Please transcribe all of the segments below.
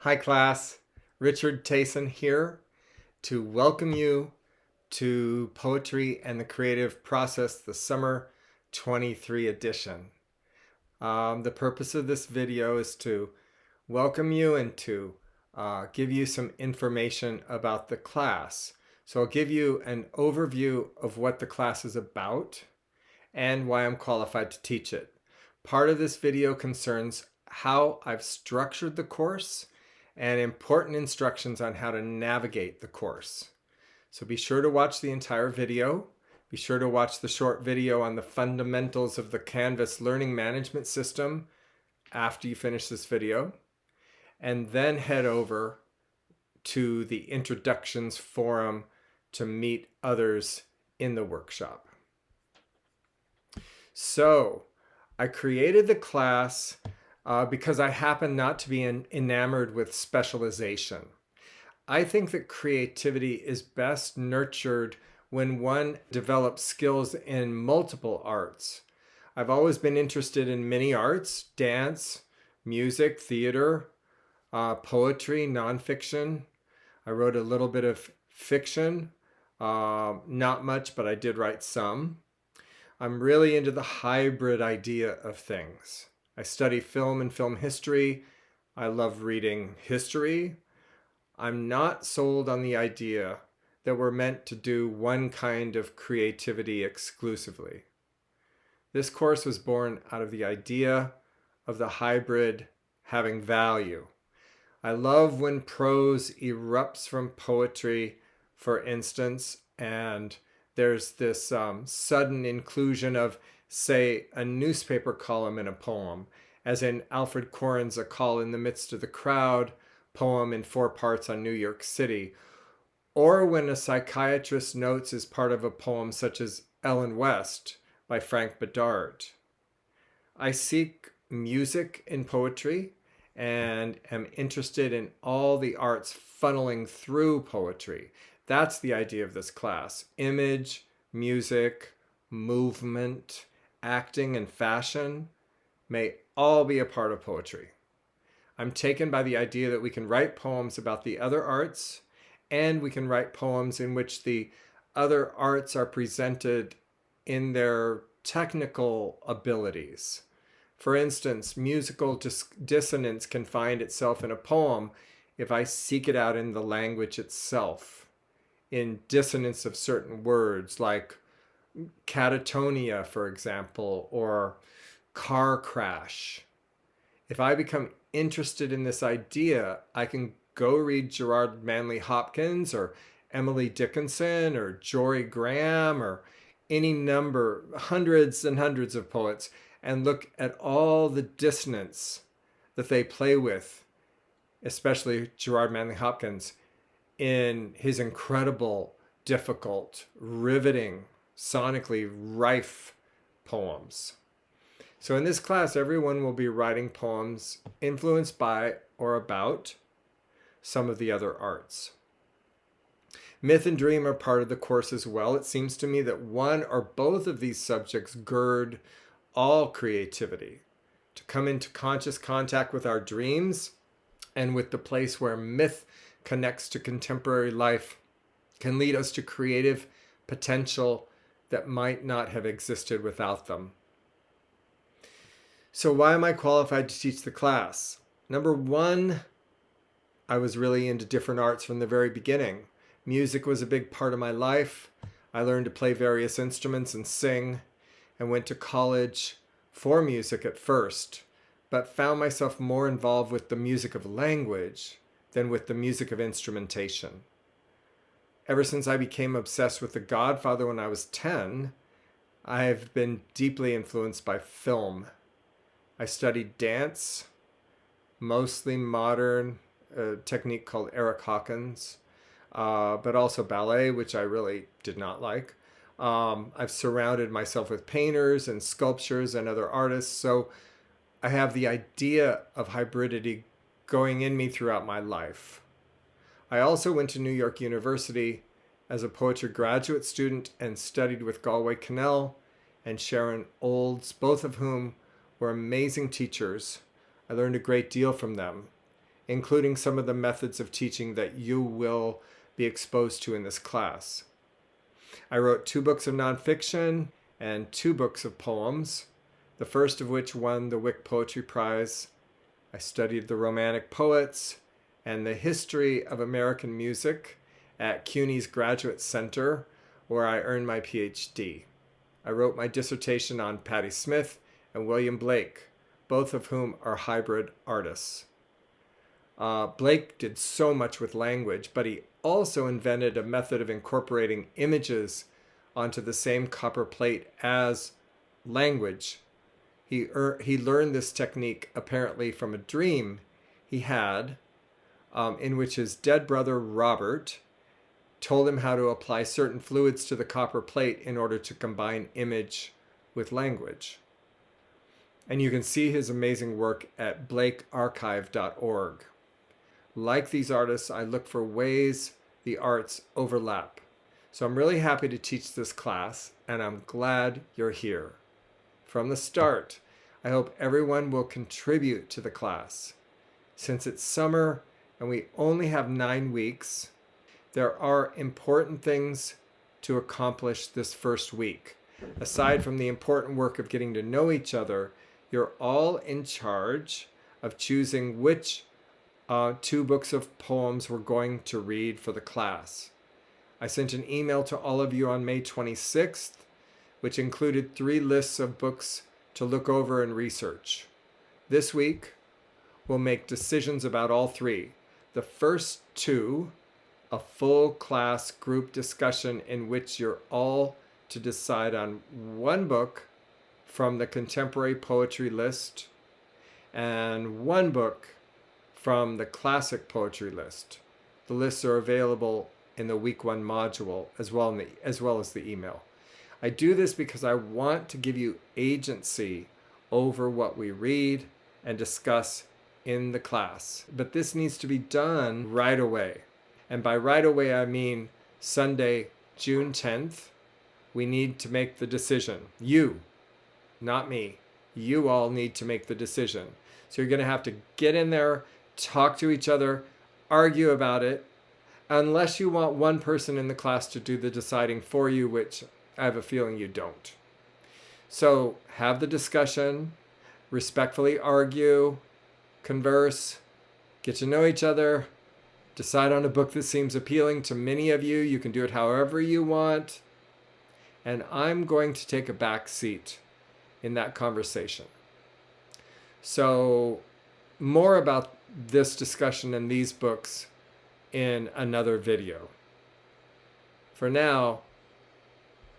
Hi class, Richard Tayson here to welcome you to Poetry and the Creative Process, the Summer 23 edition. The purpose of this video is to welcome you and to give you some information about the class. So I'll give you an overview of what the class is about and why I'm qualified to teach it. Part of this video concerns how I've structured the course and important instructions on how to navigate the course. So be sure to watch the entire video. Be sure to watch the short video on the fundamentals of the Canvas learning management system after you finish this video. And then head over to the introductions forum to meet others in the workshop. So I created the class because I happen not to be enamored with specialization. I think that creativity is best nurtured when one develops skills in multiple arts. I've always been interested in many arts: dance, music, theater, poetry, nonfiction. I wrote a little bit of fiction, not much, but I did write some. I'm really into the hybrid idea of things. I study film and film history. I love reading history. I'm not sold on the idea that we're meant to do one kind of creativity exclusively. This course was born out of the idea of the hybrid having value. I love when prose erupts from poetry, for instance, and there's this sudden inclusion of, say, a newspaper column in a poem, as in Alfred Corin's A Call in the Midst of the Crowd poem in 4 parts on New York City, or when a psychiatrist's notes is part of a poem such as Ellen West by Frank Bedard. I seek music in poetry and am interested in all the arts funneling through poetry. That's the idea of this class. Image, music, movement, acting, and fashion may all be a part of poetry. I'm taken by the idea that we can write poems about the other arts, and we can write poems in which the other arts are presented in their technical abilities. For instance, musical dissonance can find itself in a poem if I seek it out in the language itself, in dissonance of certain words like catatonia, for example, or car crash. If I become interested in this idea, I can go read Gerard Manley Hopkins or Emily Dickinson or Jory Graham or any number, hundreds and hundreds of poets, and look at all the dissonance that they play with, especially Gerard Manley Hopkins, in his incredible, difficult, riveting, sonically rife poems. So in this class, everyone will be writing poems influenced by or about some of the other arts. Myth and dream are part of the course as well. It seems to me that one or both of these subjects gird all creativity. To come into conscious contact with our dreams and with the place where myth connects to contemporary life can lead us to creative potential that might not have existed without them. So why am I qualified to teach the class? Number one, I was really into different arts from the very beginning. Music was a big part of my life. I learned to play various instruments and sing, and went to college for music at first, but found myself more involved with the music of language than with the music of instrumentation. Ever since I became obsessed with The Godfather when I was 10, I've been deeply influenced by film. I studied dance, mostly modern, a technique called Eric Hawkins, but also ballet, which I really did not like. I've surrounded myself with painters and sculptures and other artists, so I have the idea of hybridity going in me throughout my life. I also went to New York University as a poetry graduate student and studied with Galway Kinnell and Sharon Olds, both of whom were amazing teachers. I learned a great deal from them. including some of the methods of teaching that you will be exposed to in this class. I wrote 2 books of nonfiction and 2 books of poems, the first of which won the Wick Poetry Prize. I studied the Romantic poets and the history of American music at CUNY's Graduate Center, where I earned my PhD. I wrote my dissertation on Patti Smith and William Blake, both of whom are hybrid artists. Blake did so much with language, but he also invented a method of incorporating images onto the same copper plate as language. He learned this technique apparently from a dream he had in which his dead brother Robert told him how to apply certain fluids to the copper plate in order to combine image with language. And you can see his amazing work at blakearchive.org. Like these artists, I look for ways the arts overlap. So I'm really happy to teach this class, and I'm glad you're here. From the start, I hope everyone will contribute to the class. Since it's summer and we only have 9 weeks, there are important things to accomplish this first week. Aside from the important work of getting to know each other, you're all in charge of choosing which 2 books of poems we're going to read for the class. I sent an email to all of you on May 26th, which included 3 lists of books to look over and research. This week, we'll make decisions about all 3. The first 2, a full class group discussion in which you're all to decide on 1 book from the contemporary poetry list and 1 book from the classic poetry list. The lists are available in the week 1 module as well as the email. I do this because I want to give you agency over what we read and discuss in the class. But this needs to be done right away. And by right away, I mean Sunday, June 10th. We need to make the decision. You, not me. You all need to make the decision. So you're going to have to get in there, talk to each other, argue about it, unless you want one person in the class to do the deciding for you, which I have a feeling you don't. So have the discussion, respectfully argue, converse, get to know each other, decide on a book that seems appealing to many of you. You can do it however you want. And I'm going to take a back seat in that conversation. So more about this discussion and these books in another video. For now,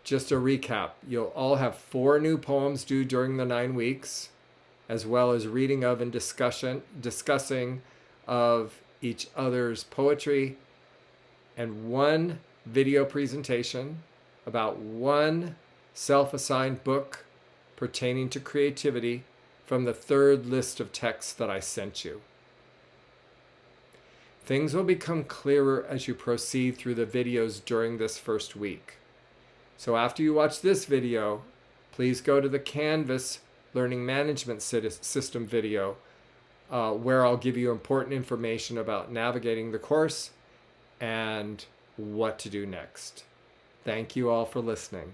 just a recap. You'll all have 4 new poems due during the 9 weeks, as well as reading of and discussing of each other's poetry, and 1 video presentation about 1 self-assigned book pertaining to creativity from the 3rd list of texts that I sent you. Things will become clearer as you proceed through the videos during this first week. So after you watch this video, please go to the Canvas Learning Management System video where I'll give you important information about navigating the course and what to do next. Thank you all for listening.